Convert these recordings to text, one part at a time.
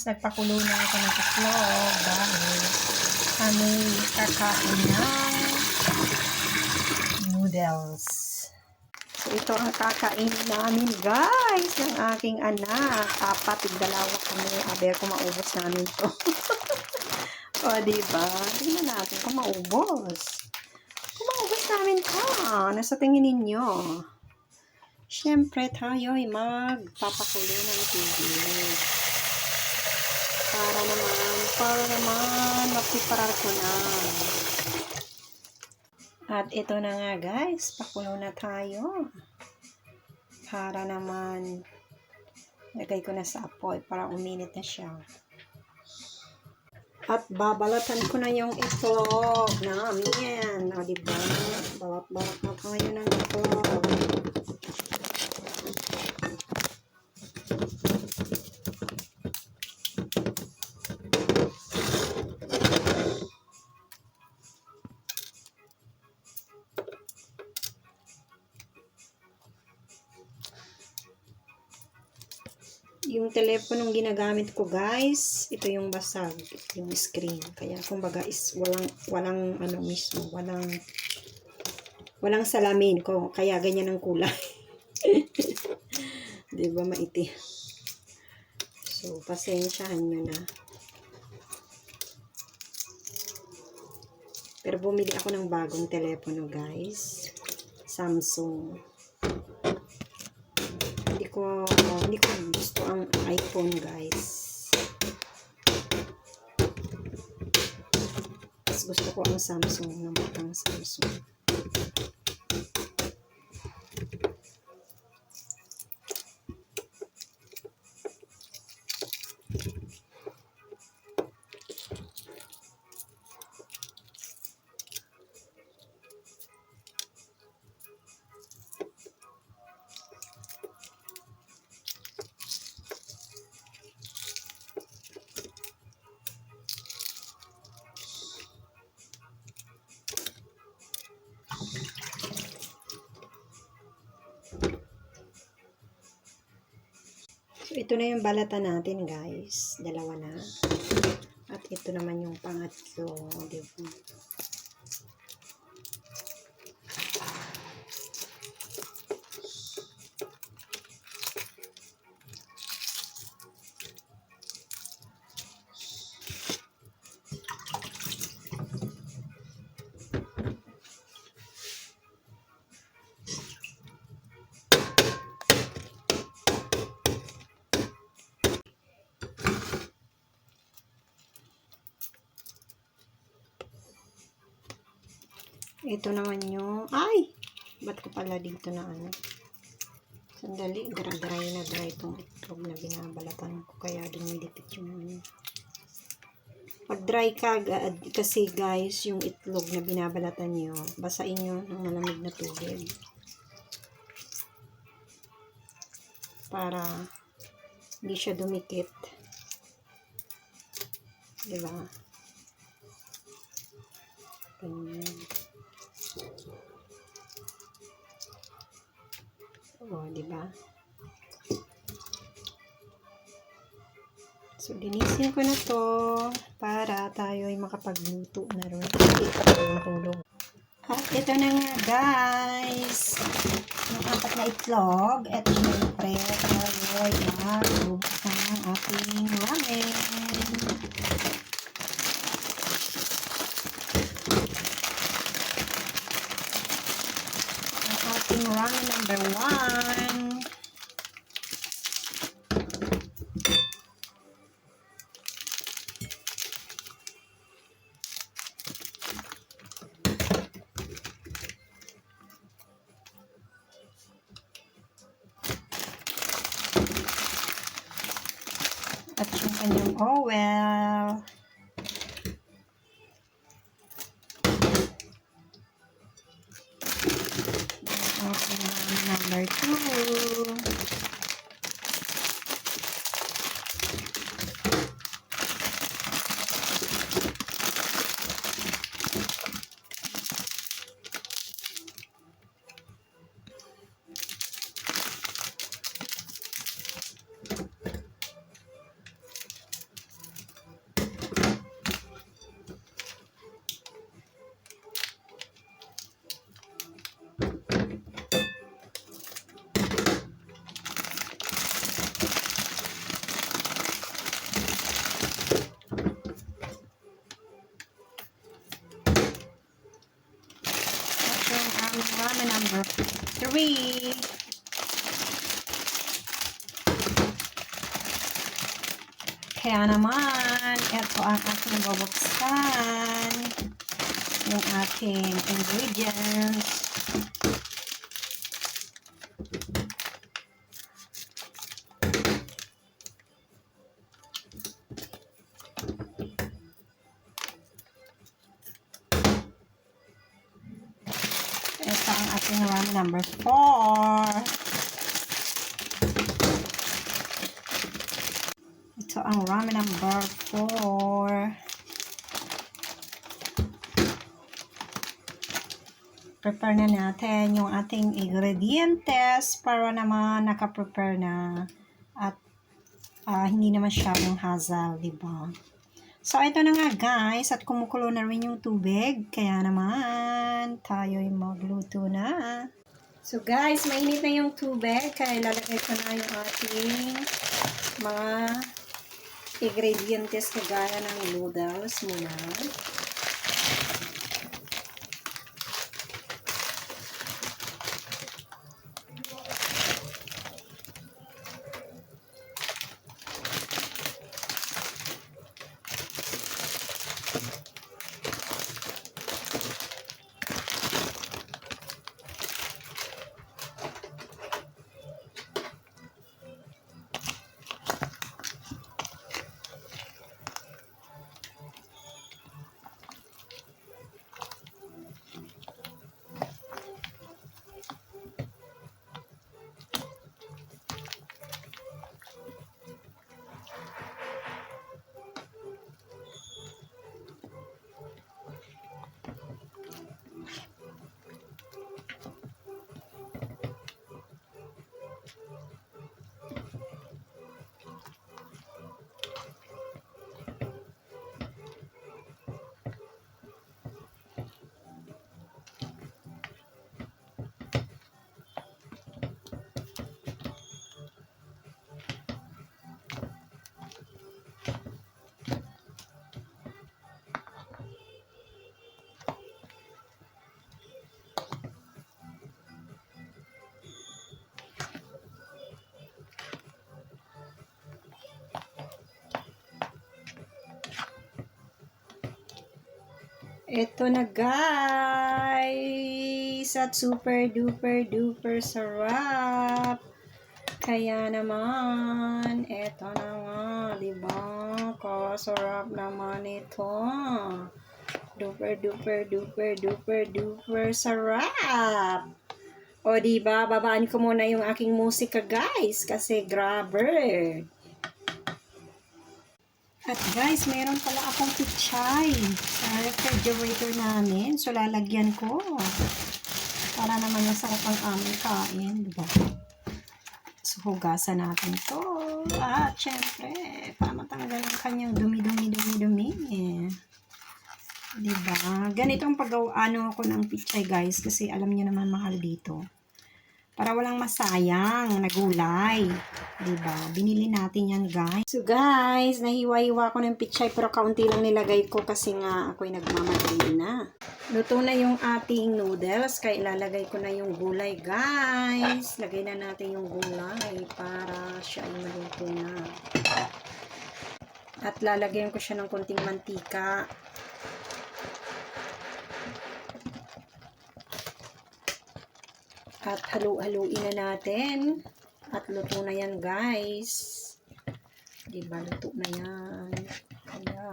guys, nagpakulo na ako ng itlog dahil kami kakain ng noodles. So, ito ang kakain namin guys ng aking anak. Dalawa kami. Aber kung maubos namin to. O, diba? Tingnan natin kung maubos. Kung maubos namin to. Ano sa tingin ninyo? Siyempre, tayo ay magpapakulo ng tubig. Para naman, mapiparar ko na. At ito na nga guys, pakulo na tayo. Para naman, lagay ko na sa apoy para uminit na siya. At babalatan ko na yung itlog namin. O diba? Balat-balat na tayo ng itlog. Yung teleponong ginagamit ko guys, ito yung basag, yung screen. Kaya kumbaga is walang ano mismo, walang salamin ko. Kaya ganyan ang kulay. 'Di ba maitim? So pasensyahan nyo na. Pero bumili ako ng bagong telepono guys. Samsung. Hindi ko gusto ang iPhone guys. Mas gusto ko ang Samsung, ng markang Samsung. So, ito na yung balatan natin, guys. Dalawa na. At ito naman yung pangatlo. Diba? Ito naman yung, ay! Ba't ko pala dito na ano? Sandali, dry itong itlog na binabalatan ko. Kaya dumidikit yung ano. Pag dry ka, kasi guys, yung itlog na binabalatan nyo, basain nyo ng malamig na tubig. Para hindi siya dumikit. Diba? Ganyan. O, diba? So, linisin ko na to para tayo ay makapagluto na rin. At ito na nga, guys. Yung 4 na itlog. At syempre, tayo ay magbubuksan ng ating ramen. Ramen number 1. At yung kanyang oil. Number 2. ramen number 3. Kaya naman, ito ang aking babuksan. Yung aking ingredients. Ito ang ating ramen number 4. Ito ang ramen number 4. Prepare na natin yung ating ingredients para naman naka-prepare na at hindi naman siya yung hassle, diba? So, ito na nga guys, at kumukulo na rin yung tubig, kaya naman tayo'y magluto na. So guys, mainit na yung tubig, kaya ilalagay ko na yung ating mga ingredients kagaya ng noodles muna. Ito na guys, at super duper duper sarap. Kaya naman, ito na nga, diba? Kasarap naman ito. Duper duper duper duper duper sarap. O diba, babaan ko muna yung aking musika guys, kasi grabe. At guys, meron pala akong pichay sa refrigerator namin. So, lalagyan ko. Para naman masarap ang aming kain. Diba? So, hugasan natin to. At, syempre, para matanggal ang kanyang dumi-dumi-dumi-dumi. Diba? Ganito ang pag-ano ko ng pichay guys. Kasi alam niyo naman mahal dito. Para walang masayang na gulay. Diba? Binili natin yan, guys. So, guys, nahiwa-hiwa ko ng pichay pero kaunti lang nilagay ko kasi nga ako'y nagmamadali na. Luto na yung ating noodles kaya ilalagay ko na yung gulay, guys. Lagay na natin yung gulay para siya ay maluto na. At lalagyan ko siya ng konting mantika. At halu-haluin na natin. At luto na yan guys. Diba, luto na yan. Kaya,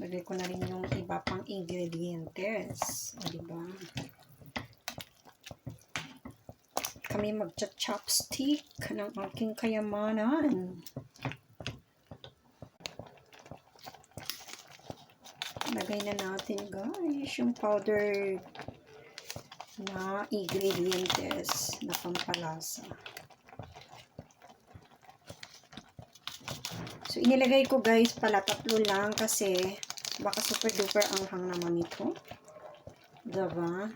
lagay ko na rin yung iba pang ingredients. O, diba? Kami magcha-chopstick ng aking kayamanan. Lagay na natin guys yung powder na ingredients na pampalasa. So inilagay ko guys pala 3 lang kasi baka super duper anghang naman ito. Diba?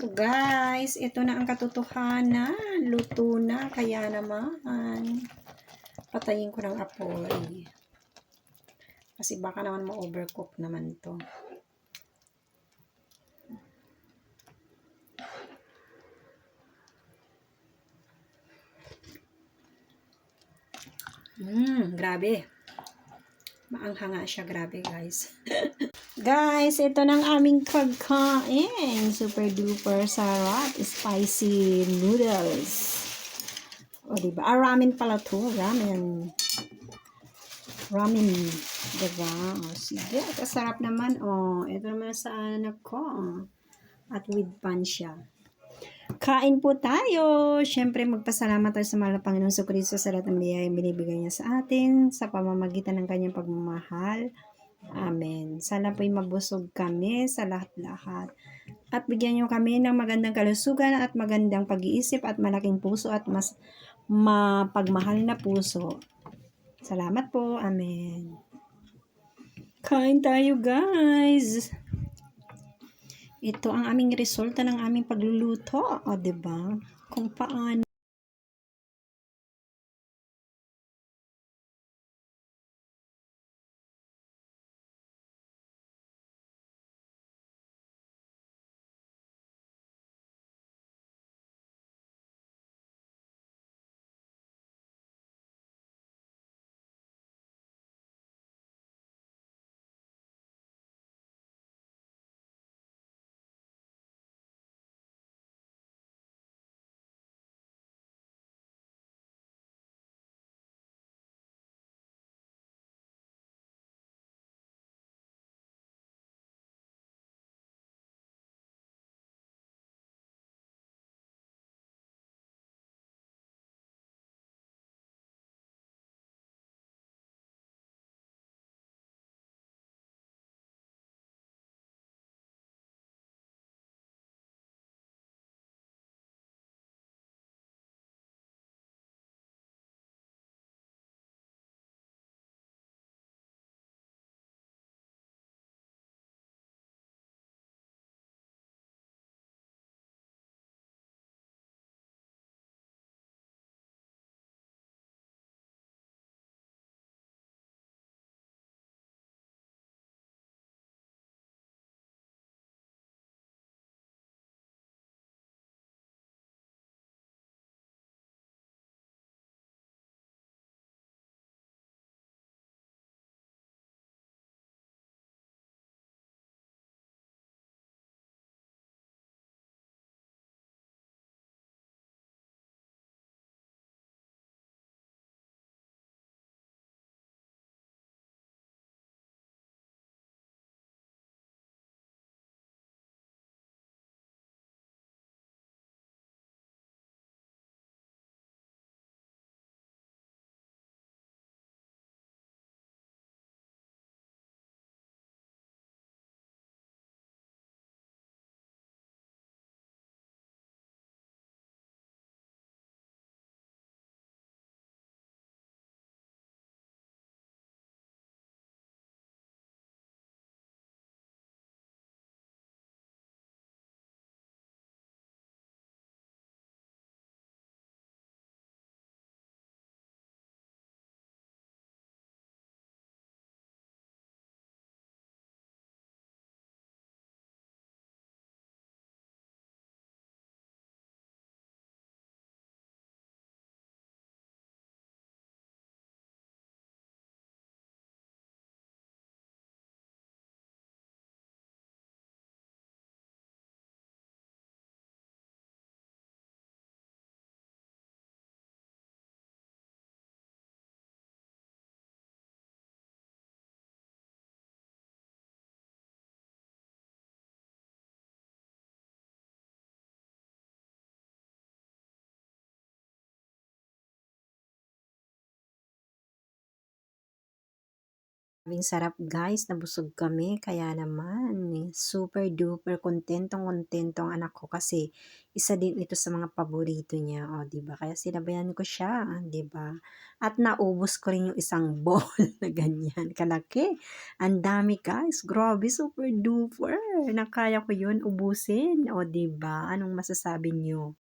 So guys, ito na ang katotohanan. Luto na, kaya naman patayin ko ng apoy. Kasi baka naman ma-overcook naman to. Grabe. Maanghanga siya, grabe guys. Guys, ito ng aming pagkain. Super duper sarap. Spicy noodles. O diba? Ramen pala to. Ramen. Diba? O sige. Kasarap naman. O, ito naman sa anak ko. At with pan siya. Kain po tayo. Siyempre, magpasalamat tayo sa mahal na Panginoon Jesucristo sa lahat ng biyayang binibigay niya sa atin sa pamamagitan ng kanyang pagmamahal. Amen. Sana po'y mabusog kami sa lahat-lahat. At bigyan niyo kami ng magandang kalusugan at magandang pag-iisip at malaking puso at mas mapagmahal na puso. Salamat po. Amen. Kain tayo, guys. Ito ang aming resulta ng aming pagluluto. O, diba? Kung paano. Sabing sarap guys, nabusog kami kaya naman super duper kontentong-kontento ang anak ko kasi isa din ito sa mga paborito niya, oh, 'di ba? Kaya sinabayan ko siya, 'di ba? At naubos ko rin yung isang bowl na ganyan kalaki. Ang dami guys, grabe super duper. Na kaya ko 'yun ubusin, oh, 'di ba? Anong masasabi niyo?